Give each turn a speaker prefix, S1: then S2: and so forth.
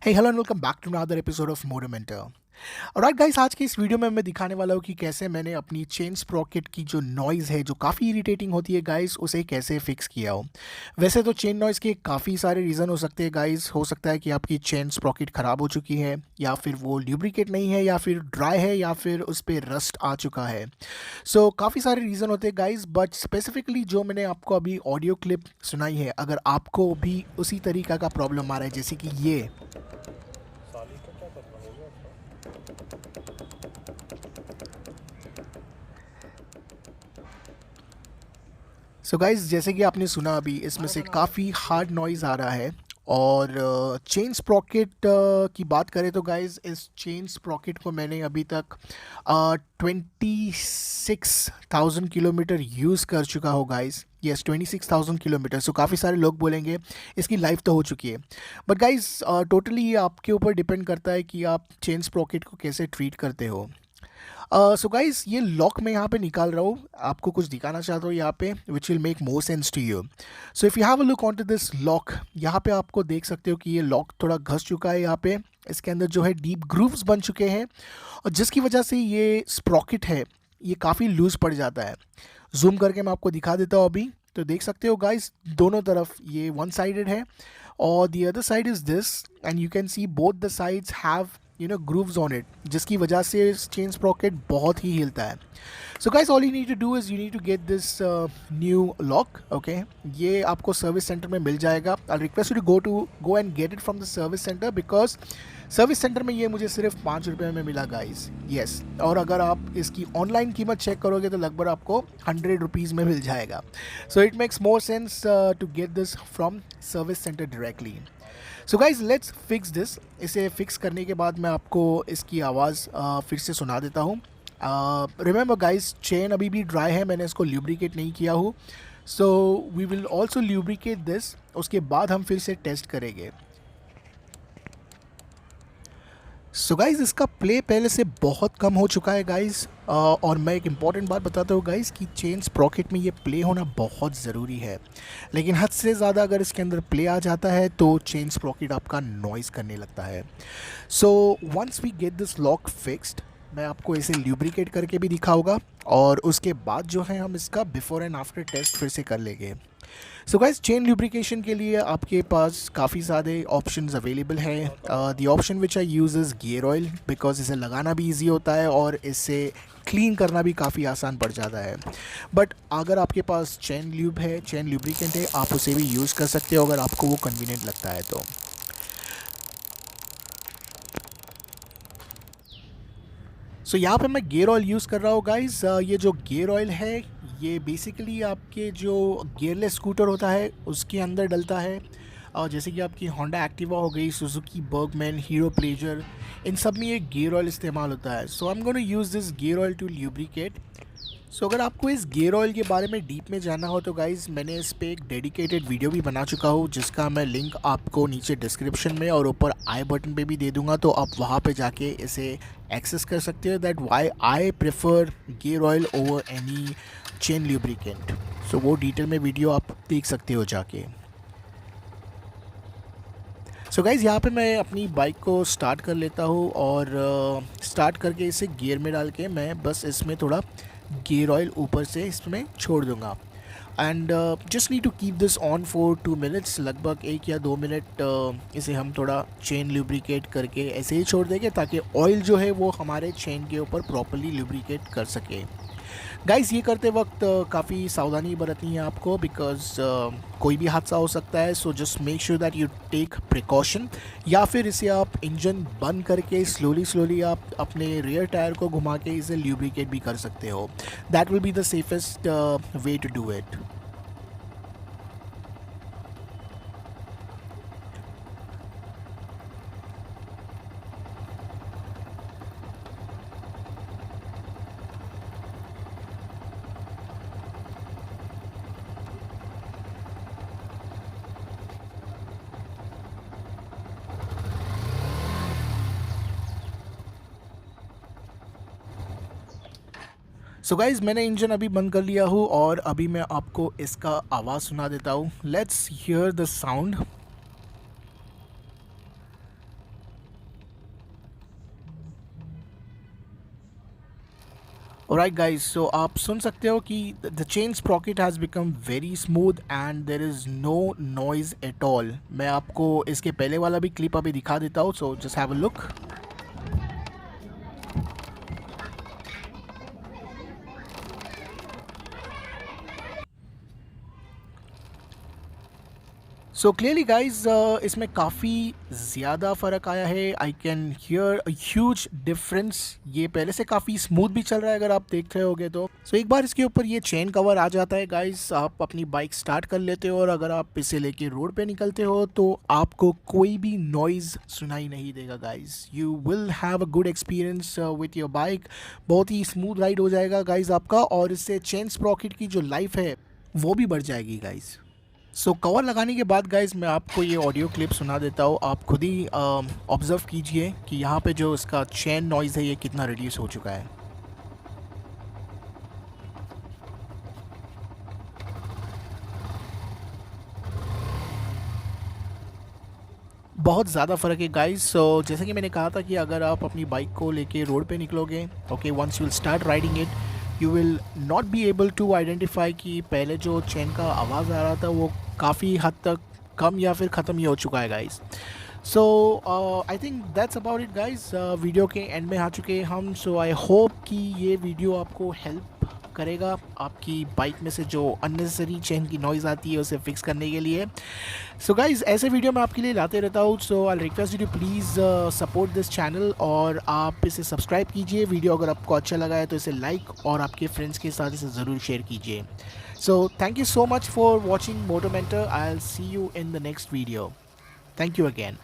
S1: Hey, hello and welcome back to another episode of Motormentor. Alright guys, आज की इस video में मैं दिखाने वाला हूँ कि कैसे मैंने अपनी चेन स्प्रॉकेट की जो नॉइज़ है जो काफ़ी इरिटेटिंग होती है गाइस, उसे कैसे फिक्स किया हो। वैसे तो चेन नॉइज़ के काफ़ी सारे रीज़न हो सकते हैं गाइस। हो सकता है कि आपकी चेन स्प्रॉकेट ख़राब हो चुकी है, या फिर वो ल्यूब्रिकेट नहीं है, या फिर ड्राई है, या फिर उस पर रस्ट आ चुका है। सो काफ़ी सारे रीज़न होते हैं गाइस, बट स्पेसिफिकली जो मैंने आपको अभी ऑडियो क्लिप सुनाई है, अगर आपको भी उसी तरीका का प्रॉब्लम आ रहा है जैसे कि ये, सो गाइज जैसे कि आपने सुना अभी, इसमें से काफ़ी हार्ड नॉइज़ आ रहा है। और चेन स्प्रॉकेट की बात करें तो गाइज, इस चेन स्प्रॉकेट को मैंने अभी तक 26,000 किलोमीटर यूज़ कर चुका हो गाइज। Yes, 26,000 kilometre. सो काफ़ी सारे लोग बोलेंगे इसकी लाइफ तो हो चुकी है, बट गाइज टोटली ये आपके ऊपर डिपेंड करता है कि आप चेन स्प्रॉकेट को कैसे ट्रीट करते हो। सो गाइस, ये लॉक मैं यहाँ पे निकाल रहा हूँ, आपको कुछ दिखाना चाहता हूँ यहाँ पे, which will make more sense to you. So if you have a look on to this lock, यहाँ पे आपको देख सकते हो कि ये लॉक थोड़ा घस चुका है। यहाँ पे इसके अंदर जो है डीप ग्रूव्स बन चुके हैं, और जिसकी वजह से ये स्प्रॉकेट है ये काफ़ी लूज पड़ जाता है। जूम करके मैं आपको दिखा देता हूँ अभी, तो देख सकते हो गाइस, दोनों तरफ ये वन साइडेड है और the other side is this, and you can see both the sides have grooves on it, जिसकी वजह से चेन स्प्रॉकेट बहुत ही हिलता है। So guys, all you need to do is you need to get this new lock. Okay, ये आपको service centre में मिल जाएगा। I request you to go and get it from the service centre, because service centre में ये मुझे सिर्फ 5 रुपये में मिला गाइस। येस, और अगर आप इसकी ऑनलाइन कीमत चेक करोगे तो लगभग आपको 100 रुपीज़ में मिल जाएगा। So it makes more sense to get this from service centre directly. So guys, let's fix this. इसे फिक्स करने के बाद मैं आपको इसकी आवाज़ फिर से सुना देता हूँ। रिमेंबर गाइज, चेन अभी भी ड्राई है, मैंने इसको ल्यूब्रिकेट नहीं किया हूँ। So we will also lubricate this, उसके बाद हम फिर से टेस्ट करेंगे। सो गाइज़, इसका प्ले पहले से बहुत कम हो चुका है गाइज़। और मैं एक इम्पॉर्टेंट बात बताता हूँ गाइज़ कि चेन स्प्रॉकेट में ये प्ले होना बहुत ज़रूरी है, लेकिन हद से ज़्यादा अगर इसके अंदर प्ले आ जाता है तो चेन स्प्रॉकेट आपका नॉइज़ करने लगता है। So once we get this lock fixed, मैं आपको इसे ल्यूब्रिकेट करके भी दिखाऊंगा, और उसके बाद जो है हम इसका बिफोर एंड आफ्टर टेस्ट फिर से कर लेंगे। सो गाइस, चेन लुब्रिकेशन के लिए आपके पास काफ़ी सारे ऑप्शंस अवेलेबल हैं। The option which I use is gear oil, because इसे लगाना भी इजी होता है और इससे क्लीन करना भी काफ़ी आसान पड़ जाता है। बट अगर आपके पास चेन ल्यूब है, चेन लुब्रिकेंट है, आप उसे भी यूज़ कर सकते हो अगर आपको वो कन्वीनियंट लगता है तो। सो यहाँ पे मैं गियर ऑयल यूज़ कर रहा हूँ गाइज। ये जो गियर ऑयल है ये बेसिकली आपके जो गियरलेस स्कूटर होता है उसके अंदर डलता है। और जैसे कि आपकी होंडा एक्टिवा हो गई, सुजुकी बर्गमैन, हीरो प्लेजर, इन सब में ये गियर ऑयल इस्तेमाल होता है। So I am gonna use this gear oil to lubricate. सो अगर आपको इस गियर ऑयल के बारे में डीप में जानना हो तो गाइज़, मैंने इस पर एक डेडिकेटेड वीडियो भी बना चुका हूँ, जिसका मैं लिंक आपको नीचे डिस्क्रिप्शन में और ऊपर आई बटन पे भी दे दूँगा, तो आप वहाँ पे जाके इसे एक्सेस कर सकते हो। That why I prefer gear oil over any chain lubricant. So वो डिटेल में वीडियो आप देख सकते हो जाके। सो गाइज़, यहाँ पे मैं अपनी बाइक को स्टार्ट कर लेता हूँ, और स्टार्ट करके इसे गियर में डाल के मैं बस इसमें थोड़ा गियर ऑयल ऊपर से इसमें छोड़ दूँगा। And just need to keep this on for 2 minutes, लगभग 1 या 2 मिनट इसे हम थोड़ा चेन लुब्रिकेट करके ऐसे ही छोड़ देंगे, ताकि ऑयल जो है वो हमारे चेन के ऊपर प्रॉपरली लुब्रिकेट कर सके। गाइस, ये करते वक्त काफ़ी सावधानी बरतनी है आपको, बिकॉज कोई भी हादसा हो सकता है। So just make sure that you take precaution, या फिर इसे आप इंजन बंद करके स्लोली स्लोली आप अपने रियर टायर को घुमा के इसे ल्यूब्रिकेट भी कर सकते हो। That will be the safest way to do it. So guys, मैंने इंजन अभी बंद कर लिया हूँ, और अभी मैं आपको इसका आवाज़ सुना देता हूँ। Let's hear the sound. Alright guys, so आप सुन सकते हो कि the chain sprocket has become very smooth and there is no noise at all. मैं आपको इसके पहले वाला भी क्लिप अभी दिखा देता हूँ, so just have a look. So clearly guys, इसमें काफ़ी ज़्यादा फ़र्क आया है। I can hear a huge difference. ये पहले से काफ़ी स्मूथ भी चल रहा है अगर आप देख रहे होगे तो। सो एक बार इसके ऊपर ये चेन कवर आ जाता है गाइज, आप अपनी बाइक स्टार्ट कर लेते हो और अगर आप इसे लेके रोड पे निकलते हो तो आपको कोई भी नॉइज़ सुनाई नहीं देगा guys. You will have a good experience with your bike. बहुत ही स्मूथ राइड हो जाएगा गाइज आपका, और इससे चेन स्प्रॉकेट की जो लाइफ है वो भी बढ़ जाएगी गाइज। सो कवर लगाने के बाद गाइज मैं आपको ये ऑडियो क्लिप सुना देता हूँ। आप खुद ही ऑब्ज़र्व कीजिए कि यहाँ पे जो इसका चेन नॉइज़ है ये कितना रिड्यूस हो चुका है। बहुत ज़्यादा फ़र्क है गाइज। सो जैसे कि मैंने कहा था कि अगर आप अपनी बाइक को लेके रोड पे निकलोगे, okay, once you will start riding it you will not be able to identify कि पहले जो चेन का आवाज़ आ रहा था वो काफ़ी हद तक कम या फिर ख़त्म ही हो चुका है guys. So I think that's about it guys. Video के एंड में आ चुके हैं हम। सो आई होप कि ये वीडियो आपको हेल्प करेगा आपकी बाइक में से जो अननेसेसरी चेन की नॉइज़ आती है उसे फिक्स करने के लिए। सो गाइज, ऐसे वीडियो मैं आपके लिए लाते रहता हूँ। So I request you to please support this channel और आप इसे सब्सक्राइब कीजिए। वीडियो अगर आपको अच्छा लगा है तो इसे लाइक और आपके फ्रेंड्स के साथ इसे ज़रूर शेयर कीजिए। So thank you so much for watching Moto Mentor. I will see you in the next video. Thank you again.